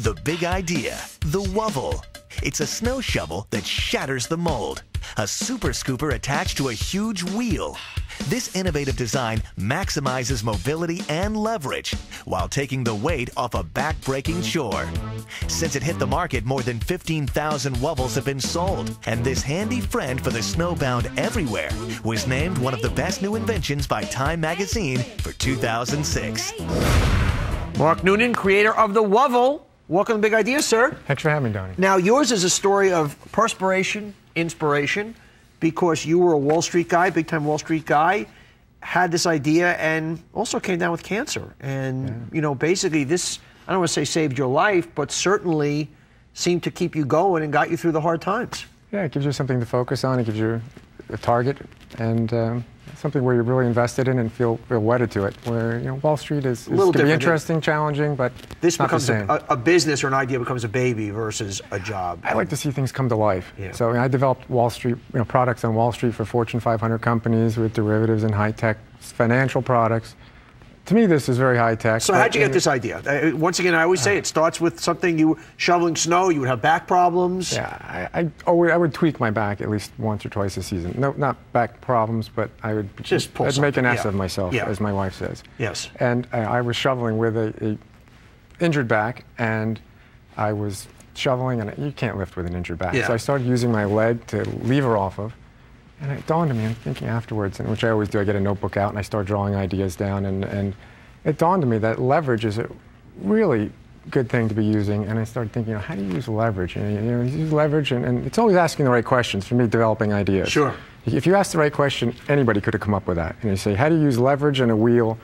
The big idea, the Wovel. It's a snow shovel that shatters the mold. A super scooper attached to a huge wheel. This innovative design maximizes mobility and leverage while taking the weight off a back-breaking chore. Since it hit the market, more than 15,000 Wovels have been sold, and this handy friend for the snowbound everywhere was named one of the best new inventions by Time magazine for 2006. Mark Noonan, creator of the Wovel. Welcome to Big Ideas, sir. Thanks for having me, Donnie. Now, yours is a story of perspiration, inspiration, because you were a Wall Street guy, big-time Wall Street guy, had this idea and also came down with cancer. And, you know, basically this, I don't want to say saved your life, but certainly seemed to keep you going and got you through the hard times. Yeah, it gives you something to focus on. It gives you a target and something where you're really invested in and feel wedded to it. Where, you know, Wall Street is can be interesting, challenging, but this not becomes the same. a business, or an idea becomes a baby versus a job. I like to see things come to life. Yeah. So I developed Wall Street, products on Wall Street for Fortune 500 companies with derivatives and high-tech financial products. To me, this is very high-tech. So how'd you get this idea? Once again, I always say it starts with something. You shoveling snow, you would have back problems. Yeah, I would tweak my back at least once or twice a season. No, not back problems, but I would just pull I'd make an ass of myself, yeah, as my wife says. Yes. And I was shoveling with a injured back, and I was shoveling, and you can't lift with an injured back. Yeah. So I started using my leg to lever off of. And it dawned on me, I'm thinking afterwards, and which I always do, I get a notebook out and I start drawing ideas down, and it dawned on me that leverage is a really good thing to be using, and I started thinking, how do you use leverage? And, you use leverage, and it's always asking the right questions for me, developing ideas. Sure. If you ask the right question, anybody could have come up with that. And you say, how do you use leverage and a wheel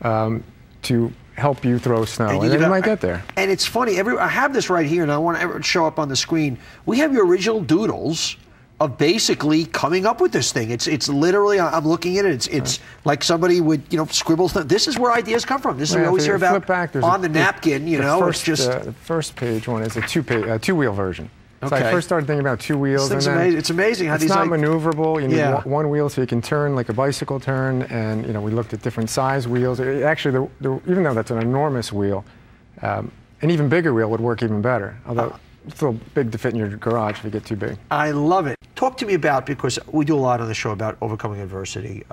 to help you throw snow? And then you might get there. And it's funny, I have this right here, and I want to show up on the screen. We have your original doodles of basically coming up with this thing. It's literally, I'm looking at it, it's like somebody would, scribble stuff. This is where ideas come from. This is what we always hear about on the napkin, it's just... The first page one is a two-wheel version. So I first started thinking about two wheels. It's amazing how it's these not maneuverable. You need one wheel so you can turn like a bicycle turn, and we looked at different size wheels. Actually, even though that's an enormous wheel, an even bigger wheel would work even better. Although it's a little big to fit in your garage if you get too big. I love it. Talk to me about, because we do a lot on the show about overcoming adversity.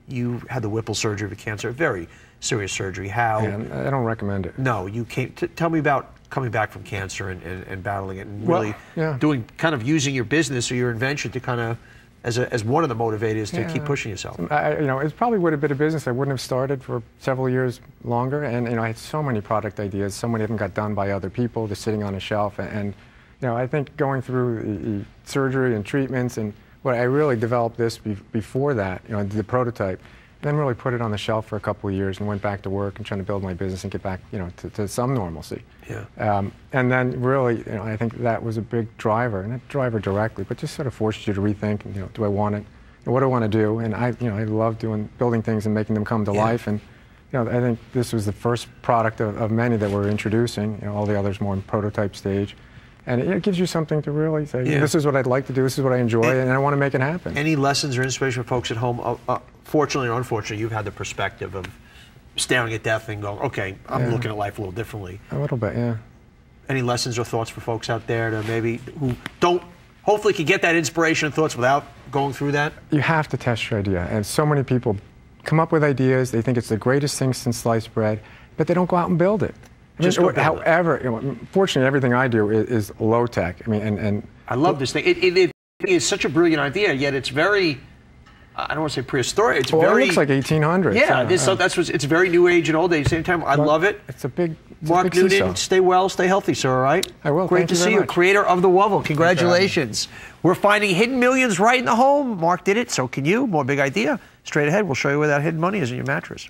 You had the Whipple surgery for cancer, very serious surgery. How? Yeah, I don't recommend it. No, you came. Tell me about coming back from cancer and battling it, and really doing, kind of using your business or your invention to kind of, as one of the motivators to keep pushing yourself. It probably would have been a business I wouldn't have started for several years longer, and I had so many product ideas. So many of them got done by other people, just sitting on a shelf, and I think going through the surgery and treatments, and what I really developed this before that, I did the prototype, and then really put it on the shelf for a couple of years and went back to work and trying to build my business and get back, to some normalcy. Yeah. And then really, I think that was a big driver, not driver directly, but just sort of forced you to rethink, do I want it? What do I want to do? And I love building things and making them come to life. And I think this was the first product of many that we're introducing. All the others more in prototype stage. And it gives you something to really say, this is what I'd like to do, this is what I enjoy, and I want to make it happen. Any lessons or inspiration for folks at home? Fortunately or unfortunately, you've had the perspective of staring at death and going, okay, I'm looking at life a little differently. A little bit, yeah. Any lessons or thoughts for folks out there to maybe who hopefully can get that inspiration and thoughts without going through that? You have to test your idea. And so many people come up with ideas, they think it's the greatest thing since sliced bread, but they don't go out and build it. However, fortunately, everything I do is low tech. And I love this thing. It is such a brilliant idea, yet it's very, I don't want to say prehistoric. It's very. It looks like 1800s. Yeah, it's very new age and old age. At the same time, I love it. It's a big. Mark Noonan, stay well, stay healthy, sir. All right. I will. Great to see you, creator of the Wovel. Congratulations. We're finding hidden millions right in the home. Mark did it, so can you. More Big Idea. Straight ahead, we'll show you where that hidden money is in your mattress.